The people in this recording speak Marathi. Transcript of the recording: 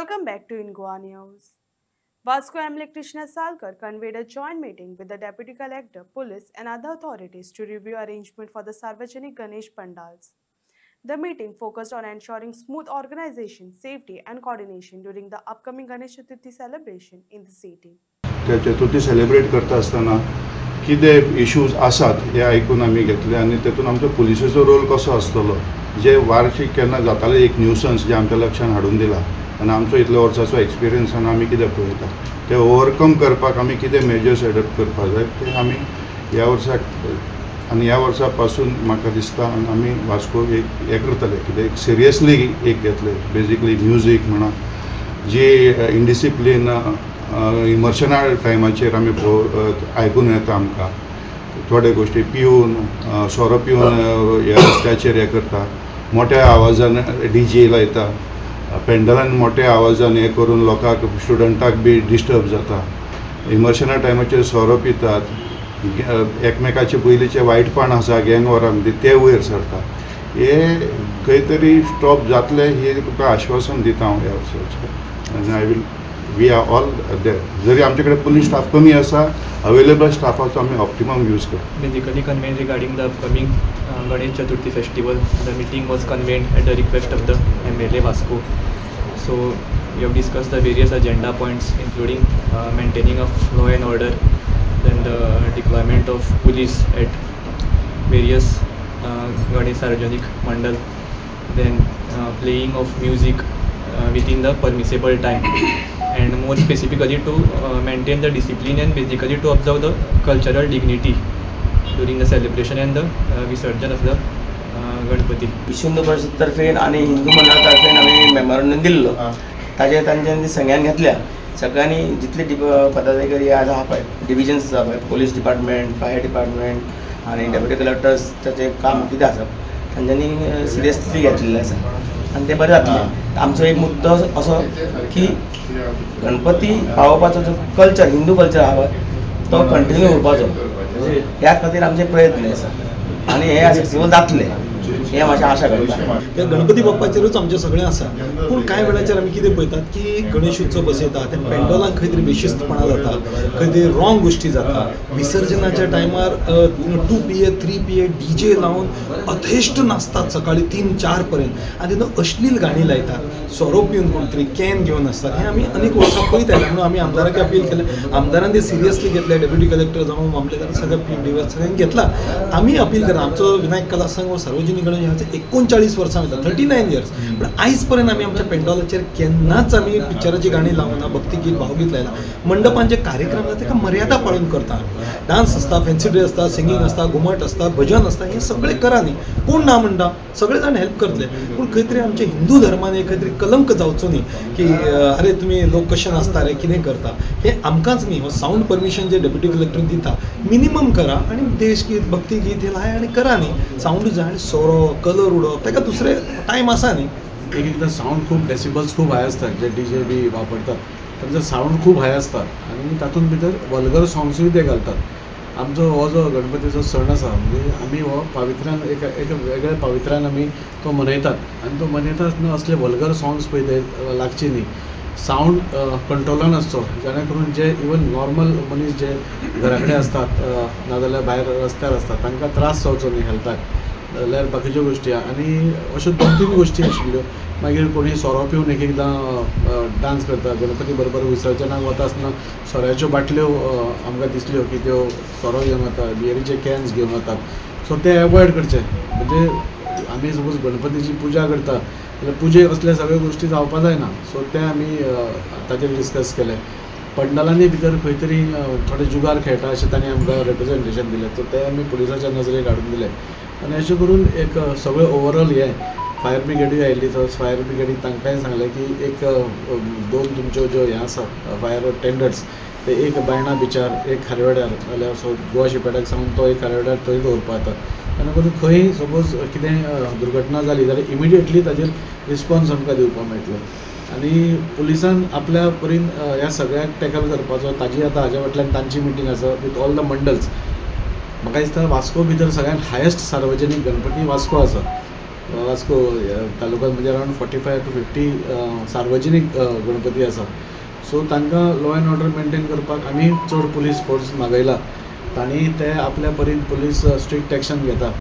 Welcome back to Ingwa News. Vasco MLA Krishna Salkar convened a joint meeting with the Deputy Collector, Police and other authorities to review arrangement for the Sarvajanik Ganesh Pandals. The meeting focused on ensuring smooth organization, safety and coordination during the upcoming Ganesh Chaturthi celebration in the city. त्या चतुर्थी सेलिब्रेट करता आसतना कितें इश्यूज आसात हे आयकून आमी घेतले आनी तेतून आमचो पुलिसेचो रोल कसो आसतलो जे वार्षिक केन्ना जातालें एक न्यूसन्स जे आमच्या लक्षान हाडून दिला आनी आमचो इतल्या वर्साचो एक्सपिरियन्सान आमी कितें पळयता ते ओवरकम करपाक आमी कितें मेजर्स एडॉप्ट करपाक जाय ते आमी ह्या वर्साक आनी ह्या वर्सा पासून म्हाका दिसता आमी वास्को एक हें करतले कितें एक सिरियसली एक घेतले बेजिकली म्युजीक म्हणा जी इनडिसिप्लीन इमर्शना टायमाचेर आमी आयकून येता आमकां थोडे गोश्टी पिवन सोरो पिवन ह्या रस्त्याचेर हें करता मोठ्या आवाजान DJ लायता पेंडलान मोठ्या आवाजान हें करून लोकांक स्टुडंटाक बी डिस्टर्ब जाता इमर्शना टायमाचेर सोरो पितात एकमेकाचे पयलींचे वायटपण आसा गँग वॉरा भितर ते वयर सरता हे खंय तरी स्टॉप जातले हे तुका आश्वासन दिता हांव ह्या वर्साचें आनी I will we are all there जरी आमचे कडेन पुलीस स्टाफ कमी आसा अवेलेबल स्टाफाचो आमी ऑप्टिमम यूज करता. Basically convened regarding the upcoming Ganesh Chaturthi festival. The meeting was convened at the request of the MLA Vasco. So we have discussed the various agenda points including maintaining of law and order, then the deployment of police at various Ganesh Sarvajanik Mandal, then playing of music within the permissible time, and more specifically to maintain the discipline and basically to observe the cultural dignity during the celebration and the Visarjan of the Ganpati. विश्व हिंदू परिषद तर्फे आणि हिंदू मंडळातर्फे आम्ही मेमोरंडम दिल्लो ताजे तांच्यांनी सगळ्यांनी घेतल्या सगळ्यांनी जितले पदाधिकारी आज आहा पळय डिविजन्स आसा पळय पुलीस डिपार्टमेंट फायर डिपार्टमेंट आणि डेप्युटी कलेक्टर्स ताचें काम कितें आसा तांच्यांनी सिरियसली घेतलेलें आसा आनी तें बरें जातलें. आमचो एक मुद्दो असो की गणपती पावोवपाचो जो कल्चर हिंदू कल्चर आहा तो कंटिन्यू उरपाचो ह्या खातीर आमचे प्रयत्न आसा आनी हे सक्सेसफूल जातले हे मातशें आशा करता. हे गणपती बाप्पाचेरूच आमचें सगळें आसा पूण कांय वेळाचेर आमी कितें पळयतात की गणेश उत्सव बसयता त्या पेंडॉलांक खंय तरी बेशिस्तपणा जाता खंय तरी रॉंग गोश्टी जाता विसर्जनाच्या टायमार 2 PM 3 PM DJ लावन अथेश्ट नाचतात सकाळी 3-4 पर्यंत आनी तेन्ना अश्लील गाणी लायतात सोरो पिवन कोण तरी कॅन घेवन आसतात हें आमी अनेक वर्सां पळयत आयल्या म्हणून आमी आमदाराक अपील केलें आमदारान ते सिरियसली घेतले डेप्युटी कलेक्टर जावं मामलेदार सगळ्या सगळ्यांक घेतला आमी अपील करा आमचो विनायक कला संघ सार्वजनीक गणेश ह्याचे 39 वर्सां वयता 39 इयर्स पण आयज पर्यंत आमी आमच्या पेंडॉलाचेर केन्नाच आमी पिक्चराची गाणी लावना भक्तीगीत भावगीत लायला मंडपांचे कार्यक्रम आसा ताका मर्यादा पाळून करता डान्स आसता फॅन्सी ड्रेस आसता सिंगींग आसता घुमट आसता भजन आसता हे सगळें करा न्ही कोण ना म्हणटा सगळे जाण हेल्प करतले पूण खंय तरी आमच्या हिंदू धर्मान एक खंय तरी कलंक जावचो न्ही की अरे तुमी लोक कशें नाचता रे कितें करता हे आमकांच न्ही हो सावंड परमिशन जे डेप्युटी कलेक्टर दिता मिनिमम करा आनी देशगीत भक्तीगीत हे लाय आनी करा न्ही सावंड जाय आनी सोरो कलर उडोवप ताका दुसरे टायम आसा न्ही. एकदा साऊंड खूप डेसिबल्स खूप हाय असतात जे DJ बी वापरतात त्यांचं साऊंड खूप हाय असतात आणि तातूंत भितर वल्गर सॉंग्सूय ते घालतात. आमचो हो जो गणपतीचो सण आसा म्हणजे आमी हो पावित्र्यान एक वेगळ्या पावित्र्यान आमी तो मनयतात आनी तो मनयता आसतना असले वल्गर सॉंग्स पळय ते लागची न्ही साऊंड कंट्रोलान आसचो जेणे करून जे इवन नॉर्मल मनीस जे घरा कडेन असतात नाजाल्यार भायर रस्त्यार असतात तांकां त्रास जावचो न्ही हेल्थाक जाल्यार बाकीच्यो गोश्टी आनी अश्यो 2-3 गोश्टी आशिल्ल्यो मागीर कोणी सोरो पिवन एकदां डान्स करता गणपती बरोबर विसर्जनाक वता आसतना सोऱ्याच्यो बाटल्यो आमकां दिसल्यो की त्यो सोरो घेवन वता बियरीचे कॅन्स घेवन वतात सो ते एवॉयड करचे म्हणजे आमी सपोज गणपतीची पुजा करता जाल्यार पुजेक असले सगळ्यो गोश्टी जावपा जायना सो ते आमी ताचेर डिस्कस केलें. पंडालांनी भितर खंय तरी थोडे जुगार खेळटा अशें तांणी आमकां रिप्रेझेंटेशन दिलें सो ते आमी पुलिसाच्या नजरेक हाडून दिलें आनी अशें करून एक सगळें ओवरऑल हें फायर ब्रिगेडूय आयिल्ली तर फायर ब्रिगेडीक तांकांय सांगलें की एक 2 तुमच्यो ज्यो हें आसा फायर टेंडर्स ते एक बायणा बिचार एक खारवेड्यार जाल्यार सो गोवा शिपेटाक सांगून तो एक खारवेड्यार थंय दवरपा जाता तेन्ना करून खंय सपोज कितें दुर्घटना जाली जाल्यार इमिडिएटली ताजेर रिस्पॉन्स आमकां दिवपाक मेळटलो आनी पुलिसान आपल्या परीन ह्या सगळ्याक टॅकल करपाचो ताजी आतां हाज्या फाटल्यान तांची मिटींग आसा विथ ऑल द मंडल्स म्हाका दिसता वास्को भितर सगळ्यान हायेस्ट सार्वजनीक गणपती वास्को आसा वास्को तालुक्यांत म्हणजे अरावंड 45 to 50 सार्वजनीक गणपती आसा. सो तांकां लॉ एंड ऑर्डर मेंटेन करपाक आमी चड पुलीस फोर्स मागयला. तांणी ते आपल्या परीन पुलीस स्ट्रिक्ट एक्शन घेता.